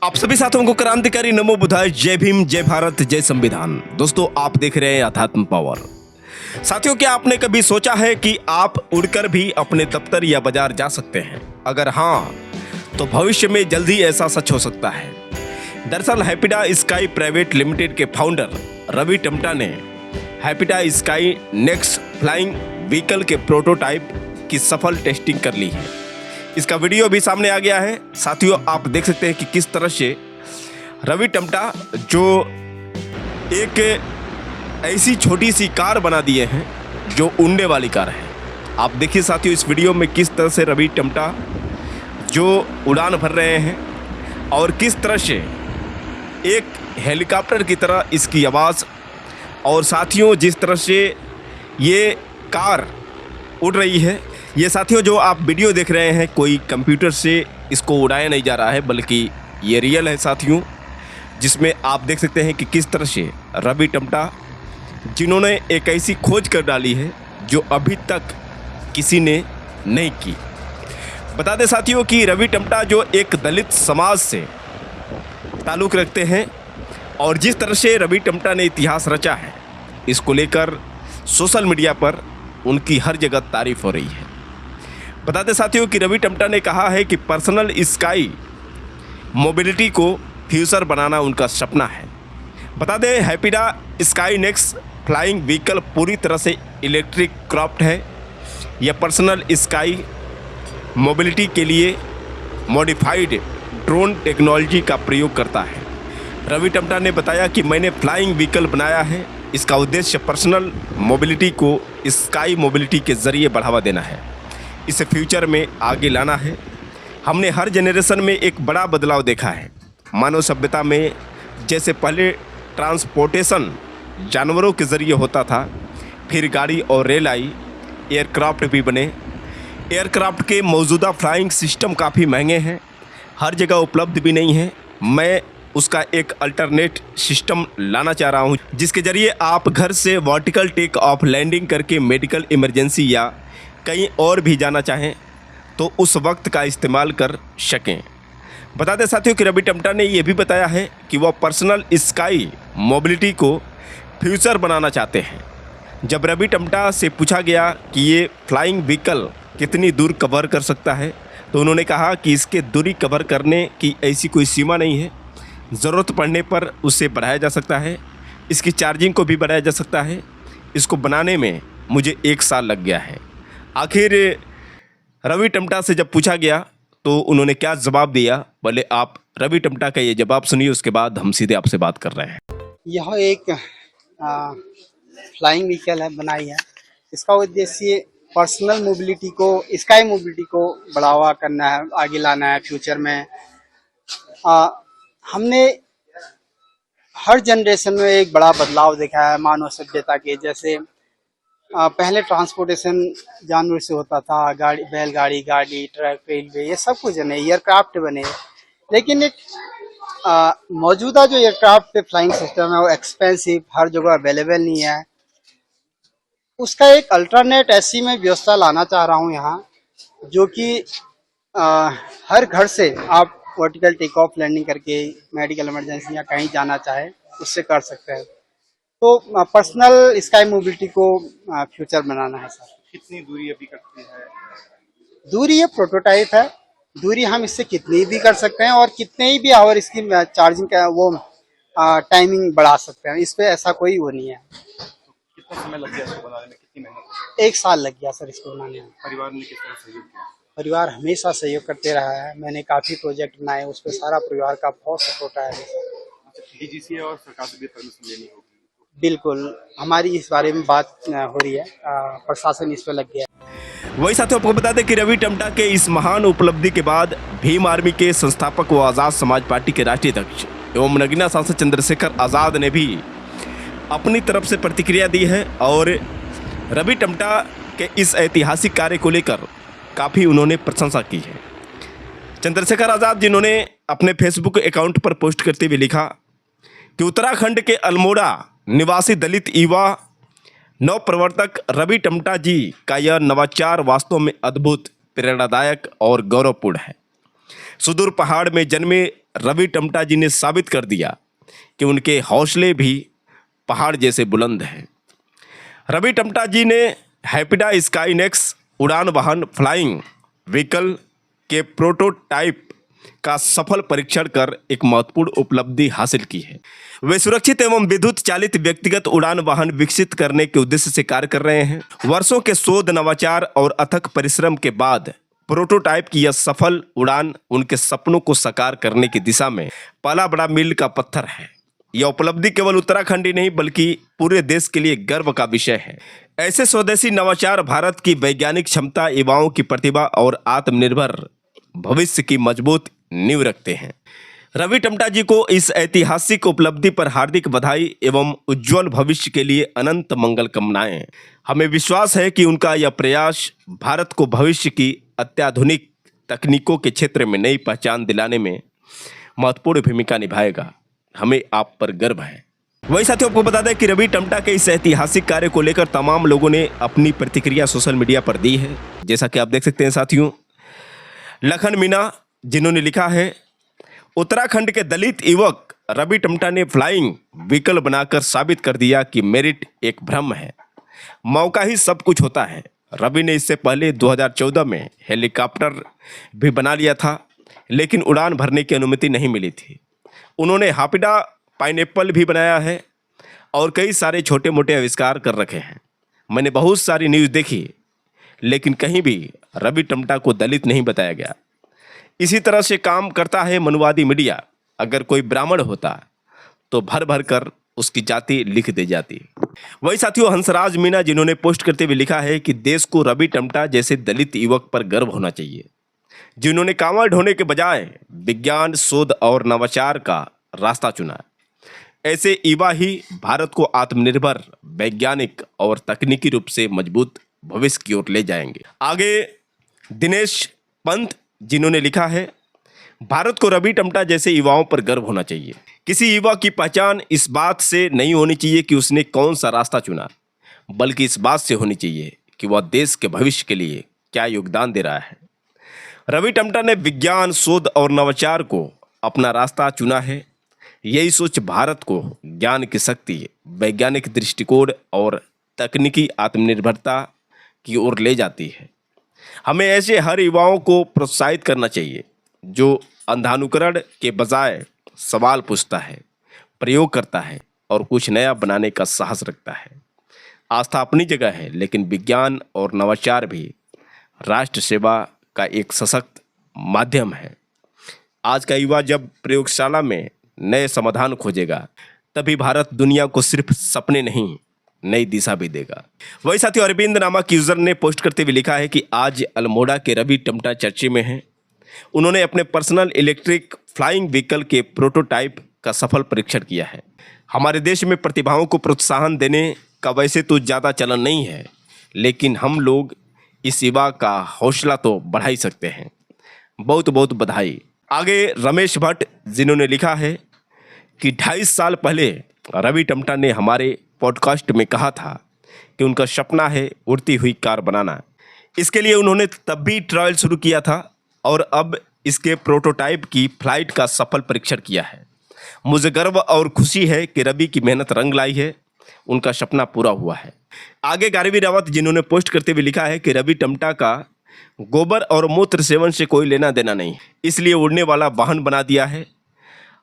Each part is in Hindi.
आप सभी साथियों को क्रांतिकारी नमो बुधाय, जय भीम, जय भारत, जय संविधान। दोस्तों, आप देख रहे हैं अध्यात्म पावर। साथियों, क्या आपने कभी सोचा है कि आप उड़कर भी अपने दफ्तर या बाजार जा सकते हैं? अगर हाँ, तो भविष्य में जल्द ही ऐसा सच हो सकता है। दरअसल हैप्पीडा स्काई प्राइवेट लिमिटेड के फाउंडर रवि टमटा ने हैप्पीडा स्काई नेक्स्ट फ्लाइंग व्हीकल के प्रोटोटाइप की सफल टेस्टिंग कर ली है। इसका वीडियो भी सामने आ गया है। साथियों, आप देख सकते हैं कि किस तरह से रवि टमटा जो एक ऐसी छोटी सी कार बना दिए हैं जो उड़ने वाली कार है। आप देखिए साथियों, इस वीडियो में किस तरह से रवि टमटा जो उड़ान भर रहे हैं और किस तरह से एक हेलीकॉप्टर की तरह इसकी आवाज़, और साथियों जिस तरह से ये कार उड़ रही है। ये साथियों जो आप वीडियो देख रहे हैं, कोई कंप्यूटर से इसको उड़ाया नहीं जा रहा है, बल्कि ये रियल है साथियों, जिसमें आप देख सकते हैं कि किस तरह से रवि टमटा जिन्होंने एक ऐसी खोज कर डाली है जो अभी तक किसी ने नहीं की। बता दें साथियों कि रवि टमटा जो एक दलित समाज से ताल्लुक़ रखते हैं और जिस तरह से रवि टमटा ने इतिहास रचा है, इसको लेकर सोशल मीडिया पर उनकी हर जगह तारीफ हो रही है। बता दें साथियों कि रवि टमटा ने कहा है कि पर्सनल स्काई मोबिलिटी को फ्यूचर बनाना उनका सपना है। बता दें हैप्पीडा स्काई नेक्स्ट फ्लाइंग व्हीकल पूरी तरह से इलेक्ट्रिक क्राफ्ट है। यह पर्सनल स्काई मोबिलिटी के लिए मॉडिफाइड ड्रोन टेक्नोलॉजी का प्रयोग करता है। रवि टमटा ने बताया कि मैंने फ्लाइंग व्हीकल बनाया है। इसका उद्देश्य पर्सनल मोबिलिटी को स्काई मोबिलिटी के ज़रिए बढ़ावा देना है, इसे फ्यूचर में आगे लाना है। हमने हर जनरेशन में एक बड़ा बदलाव देखा है। मानव सभ्यता में जैसे पहले ट्रांसपोर्टेशन जानवरों के ज़रिए होता था, फिर गाड़ी और रेल आई, एयरक्राफ्ट भी बने। एयरक्राफ्ट के मौजूदा फ्लाइंग सिस्टम काफ़ी महंगे हैं, हर जगह उपलब्ध भी नहीं हैं। मैं उसका एक अल्टरनेट सिस्टम लाना चाह रहा हूं, जिसके ज़रिए आप घर से वर्टिकल टेक ऑफ लैंडिंग करके मेडिकल इमरजेंसी या कहीं और भी जाना चाहें तो उस वक्त का इस्तेमाल कर सकें। बता दें साथियों कि रवि टमटा ने यह भी बताया है कि वह पर्सनल स्काई मोबिलिटी को फ्यूचर बनाना चाहते हैं। जब रवि टमटा से पूछा गया कि ये फ्लाइंग व्हीकल कितनी दूर कवर कर सकता है, तो उन्होंने कहा कि इसके दूरी कवर करने की ऐसी कोई सीमा नहीं है। ज़रूरत पड़ने पर उसे बढ़ाया जा सकता है, इसकी चार्जिंग को भी बढ़ाया जा सकता है। इसको बनाने में मुझे 1 साल लग गया है। आखिर रवि टमटा से जब पूछा गया तो उन्होंने क्या जवाब दिया, पहले आप रवि टमटा का ये जवाब सुनिए, उसके बाद हम सीधे आपसे बात कर रहे हैं। यह एक फ्लाइंग व्हीकल है, बनाई है। इसका उद्देश्य पर्सनल मोबिलिटी को, स्काई मोबिलिटी को बढ़ावा करना है, आगे लाना है फ्यूचर में। हमने हर जनरेशन में एक बड़ा बदलाव देखा है मानव सभ्यता के। जैसे पहले ट्रांसपोर्टेशन जानवर से होता था, गाड़ी, बैलगाड़ी, गाड़ी, ट्रक, रेलवे, ये सब कुछ बने, एयरक्राफ्ट बने। लेकिन एक मौजूदा जो एयरक्राफ्ट पे फ्लाइंग सिस्टम है वो एक्सपेंसिव, हर जगह अवेलेबल नहीं है। उसका एक अल्टरनेट ऐसी मैं व्यवस्था लाना चाह रहा हूँ यहाँ, जो कि हर घर से आप वर्टिकल टेक ऑफ लैंडिंग करके मेडिकल इमरजेंसी या कहीं जाना चाहे उससे कर सकते हैं। तो पर्सनल स्काई मोबिलिटी को फ्यूचर बनाना है सर। कितनी दूरी अभी करती है? दूरी ये प्रोटोटाइप है, दूरी हम इससे कितनी भी कर सकते हैं और कितने ही भी आवर इसकी चार्जिंग का वो टाइमिंग बढ़ा सकते हैं। इस पे ऐसा कोई वो नहीं है। तो कितना समय लग गया इसको बनाने में, कितनी मेहनत? 1 साल लग गया सर इसको बनाने में। परिवार ने किस तरह सहयोग किया? परिवार हमेशा सहयोग करते रहा है। मैंने काफी प्रोजेक्ट बनाए, उस पर सारा परिवार का बहुत सपोर्ट है। डीजीसी और सरकार से भी परमिशन लेनी होगी? बिल्कुल, हमारी इस बारे में बात हो रही है, प्रशासन इस पे लग गया। वही साथियों, आपको बता दें कि रवि टमटा के इस महान उपलब्धि के बाद भीम आर्मी के संस्थापक व आज़ाद समाज पार्टी के राष्ट्रीय अध्यक्ष एवं नगीना सांसद चंद्रशेखर आज़ाद ने भी अपनी तरफ से प्रतिक्रिया दी है और रवि टमटा के इस ऐतिहासिक कार्य को लेकर काफ़ी उन्होंने प्रशंसा की है। चंद्रशेखर आज़ाद जिन्होंने अपने फेसबुक अकाउंट पर पोस्ट करते हुए लिखा कि उत्तराखंड के अल्मोड़ा निवासी दलित युवा नव प्रवर्तक रवि टमटा जी का यह नवाचार वास्तव में अद्भुत, प्रेरणादायक और गौरवपूर्ण है। सुदूर पहाड़ में जन्मे रवि टमटा जी ने साबित कर दिया कि उनके हौसले भी पहाड़ जैसे बुलंद हैं। रवि टमटा जी ने हैपिडा स्काईनेक्स उड़ान वाहन फ्लाइंग व्हीकल के प्रोटोटाइप का सफल परीक्षण कर एक महत्वपूर्ण उपलब्धि हासिल की है। वे सुरक्षित एवं विद्युत चालित व्यक्तिगत उड़ान वाहन विकसित करने के उद्देश्य से कार्य कर रहे हैं। वर्षों के शोध, नवाचार और अथक परिश्रम के बाद प्रोटोटाइप की यह सफल उड़ान उनके सपनों को साकार करने की दिशा में पहला बड़ा मील का पत्थर है। यह उपलब्धि केवल उत्तराखंड ही नहीं बल्कि पूरे देश के लिए गर्व का विषय है। ऐसे स्वदेशी नवाचार भारत की वैज्ञानिक क्षमता, युवाओं की प्रतिभा और आत्मनिर्भर भविष्य की मजबूत नींव रखते हैं। रवि टमटा जी को इस ऐतिहासिक उपलब्धि पर हार्दिक बधाई एवं उज्जवल भविष्य के लिए अनंत मंगल कामनाएं। हमें विश्वास है कि उनका यह प्रयास भारत को भविष्य की अत्याधुनिक तकनीकों के क्षेत्र में नई पहचान दिलाने में महत्वपूर्ण भूमिका निभाएगा। हमें आप पर गर्व है। वही साथियों, आपको बता दें कि रवि टमटा के इस ऐतिहासिक कार्य को लेकर तमाम लोगों ने अपनी प्रतिक्रिया सोशल मीडिया पर दी है। जैसा कि आप देख सकते हैं साथियों, लखन मीना जिन्होंने लिखा है, उत्तराखंड के दलित युवक रवि टमटा ने फ्लाइंग व्हीकल बनाकर साबित कर दिया कि मेरिट एक भ्रम है, मौका ही सब कुछ होता है। रवि ने इससे पहले 2014 में हेलीकॉप्टर भी बना लिया था, लेकिन उड़ान भरने की अनुमति नहीं मिली थी। उन्होंने हैपिडा पाइनएप्पल भी बनाया है और कई सारे छोटे मोटे आविष्कार कर रखे हैं। मैंने बहुत सारी न्यूज़ देखी, लेकिन कहीं भी रवि टमटा को दलित नहीं बताया गया। इसी तरह से काम करता है मनुवादी मीडिया। अगर कोई ब्राह्मण होता तो भर भर कर उसकी जाति लिख दी जाती। वही साथियों, हंसराज मीना जिन्होंने पोस्ट करते हुए लिखा है कि देश को रवि टमटा जैसे दलित युवक पर गर्व होना चाहिए, जिन्होंने कांवड़ ढोने के बजाय विज्ञान, शोध और नवाचार का रास्ता चुना। ऐसे युवा ही भारत को आत्मनिर्भर, वैज्ञानिक और तकनीकी रूप से मजबूत भविष्य की ओर ले जाएंगे। आगे दिनेश पंत जिन्होंने लिखा है, भारत को रवि टमटा जैसे युवाओं पर गर्व होना चाहिए। किसी युवा की पहचान इस बात से नहीं होनी चाहिए कि उसने कौन सा रास्ता चुना, बल्कि इस बात से होनी चाहिए कि वह देश के भविष्य के लिए क्या योगदान दे रहा है। रवि टमटा ने विज्ञान, शोध और नवाचार को अपना रास्ता चुना है। यही सोच भारत को ज्ञान की शक्ति, वैज्ञानिक दृष्टिकोण और तकनीकी आत्मनिर्भरता की ओर ले जाती है। हमें ऐसे हर युवाओं को प्रोत्साहित करना चाहिए जो अंधानुकरण के बजाय सवाल पूछता है, प्रयोग करता है और कुछ नया बनाने का साहस रखता है। आस्था अपनी जगह है, लेकिन विज्ञान और नवाचार भी राष्ट्र सेवा का एक सशक्त माध्यम है। आज का युवा जब प्रयोगशाला में नए समाधान खोजेगा, तभी भारत दुनिया को सिर्फ सपने नहीं, नई दिशा भी देगा। वही साथियों, अरविंद नामक यूजर ने पोस्ट करते हुए लिखा है कि आज अल्मोड़ा के रवि टमटा चर्चे में हैं। उन्होंने अपने पर्सनल इलेक्ट्रिक फ्लाइंग व्हीकल के प्रोटोटाइप का सफल परीक्षण किया है। हमारे देश में प्रतिभाओं को प्रोत्साहन देने का वैसे तो ज़्यादा चलन नहीं है, लेकिन हम लोग इस युवा का हौसला तो बढ़ा ही सकते हैं। बहुत बहुत बधाई। आगे रमेश भट्ट जिन्होंने लिखा है कि 2.5 साल पहले रवि टमटा ने हमारे पॉडकास्ट में कहा था कि उनका सपना है उड़ती हुई कार बनाना। इसके लिए उन्होंने तब भी ट्रायल शुरू किया था और अब इसके प्रोटोटाइप की फ्लाइट का सफल परीक्षण किया है। मुझे गर्व और खुशी है कि रवि की मेहनत रंग लाई है, उनका सपना पूरा हुआ है। आगे गारवी रावत जिन्होंने पोस्ट करते हुए लिखा है कि रवि टमटा का गोबर और मूत्र सेवन से कोई लेना देना नहीं, इसलिए उड़ने वाला वाहन बना दिया है।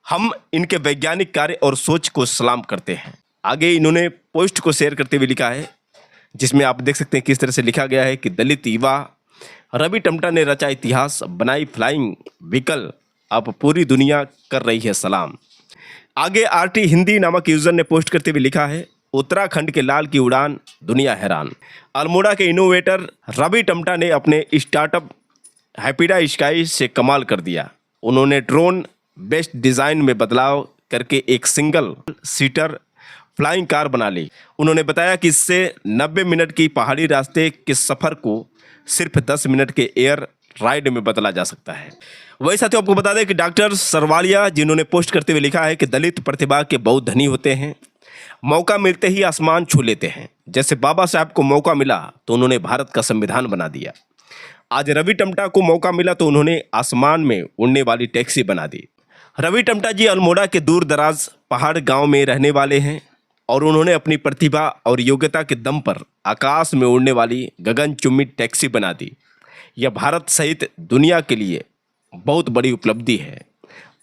हम इनके वैज्ञानिक कार्य और सोच को सलाम करते हैं। आगे इन्होंने पोस्ट को शेयर करते हुए लिखा है, जिसमें आप देख सकते हैं किस तरह से लिखा गया है कि दलित युवा रवि टमटा ने रचा इतिहास, बनाई फ्लाइंग व्हीकल, अब पूरी दुनिया कर रही है सलाम। आगे आरटी हिंदी नामक यूजर ने पोस्ट करते हुए लिखा है, उत्तराखंड के लाल की उड़ान, दुनिया हैरान। अल्मोड़ा के इनोवेटर रवि टमटा ने अपने स्टार्टअप हैपिडा स्काई से कमाल कर दिया। उन्होंने ड्रोन बेस्ड डिज़ाइन में बदलाव करके एक सिंगल सीटर फ्लाइंग कार बना ली। उन्होंने बताया कि इससे 90 मिनट की पहाड़ी रास्ते के सफ़र को सिर्फ 10 मिनट के एयर राइड में बदला जा सकता है। वही साथियों, आपको बता दें कि डॉक्टर सरवालिया जिन्होंने पोस्ट करते हुए लिखा है कि दलित प्रतिभा के बहुत धनी होते हैं, मौका मिलते ही आसमान छू लेते हैं। जैसे बाबा साहब को मौका मिला तो उन्होंने भारत का संविधान बना दिया। आज रवि टमटा को मौका मिला तो उन्होंने आसमान में उड़ने वाली टैक्सी बना दी। रवि टमटा जी अल्मोड़ा के दूर दराज पहाड़ गांव में रहने वाले हैं और उन्होंने अपनी प्रतिभा और योग्यता के दम पर आकाश में उड़ने वाली गगनचुम्बी टैक्सी बना दी। यह भारत सहित दुनिया के लिए बहुत बड़ी उपलब्धि है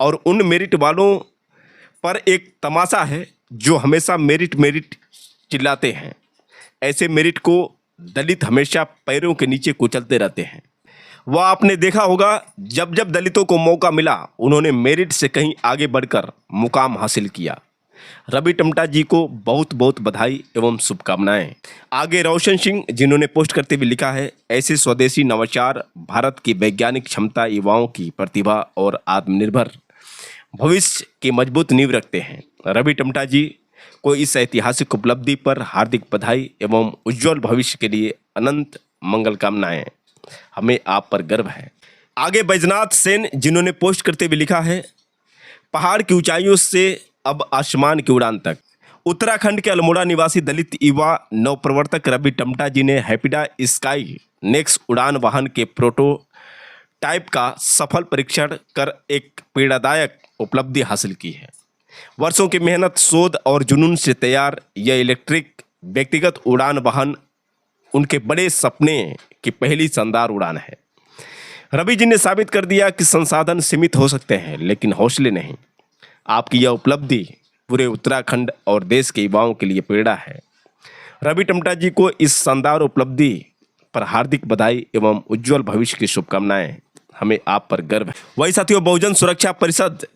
और उन मेरिट वालों पर एक तमाशा है जो हमेशा मेरिट मेरिट चिल्लाते हैं। ऐसे मेरिट को दलित हमेशा पैरों के नीचे कुचलते रहते हैं। वह आपने देखा होगा, जब जब दलितों को मौका मिला उन्होंने मेरिट से कहीं आगे बढ़कर मुकाम हासिल किया। रवि टमटा जी को बहुत बहुत बधाई एवं शुभकामनाएं। आगे रोशन सिंह जिन्होंने पोस्ट करते हुए लिखा है, ऐसे स्वदेशी नवाचार भारत की वैज्ञानिक क्षमता, युवाओं की प्रतिभा और आत्मनिर्भर भविष्य की मजबूत नींव रखते हैं। रवि टमटा जी को इस ऐतिहासिक उपलब्धि पर हार्दिक बधाई एवं उज्जवल भविष्य के लिए अनंत मंगल कामनाएं। हमें आप पर गर्व है। आगे बैजनाथ सेन जिन्होंने पोस्ट करते हुए लिखा है, पहाड़ की ऊंचाइयों से अब आसमान की उड़ान तक। उत्तराखंड के अल्मोड़ा निवासी दलित युवा नवप्रवर्तक रवि टमटा जी ने हैप्पीडा स्काई नेक्स्ट उड़ान वाहन के प्रोटोटाइप का सफल परीक्षण कर एक पीड़ादायक उपलब्धि हासिल की है। वर्षों की मेहनत, शोध और जुनून से तैयार यह इलेक्ट्रिक व्यक्तिगत उड़ान वाहन उनके बड़े सपने की पहली शानदार उड़ान है। रवि जी ने साबित कर दिया कि संसाधन सीमित हो सकते हैं लेकिन हौसले नहीं। आपकी यह उपलब्धि पूरे उत्तराखंड और देश के युवाओं के लिए प्रेरणा है। रवि टमटा जी को इस शानदार उपलब्धि पर हार्दिक बधाई एवं उज्जवल भविष्य की शुभकामनाएं। हमें आप पर गर्व है। वही साथियों, बहुजन सुरक्षा परिषद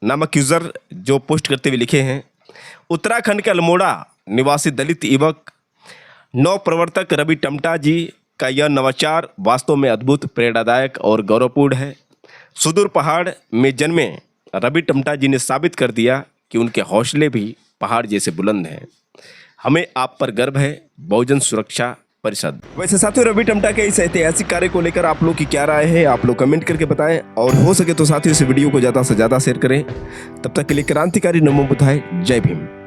नामक यूजर जो पोस्ट करते हुए लिखे हैं, उत्तराखंड के अल्मोड़ा निवासी दलित युवक नवप्रवर्तक रवि टमटा जी का यह नवाचार वास्तव में अद्भुत, प्रेरणादायक और गौरवपूर्ण है। सुदूर पहाड़ में जन्मे रवि टमटा जी ने साबित कर दिया कि उनके हौसले भी पहाड़ जैसे बुलंद हैं। हमें आप पर गर्व है। बहुजन सुरक्षा परिषद। वैसे साथियों, रवि टमटा के इस ऐतिहासिक कार्य को लेकर आप लोग की क्या राय है, आप लोग कमेंट करके बताएं और हो सके तो साथियों इस वीडियो को ज़्यादा से ज़्यादा शेयर करें। तब तक के लिए क्रांतिकारी नमो बुद्धाय। जय भीम।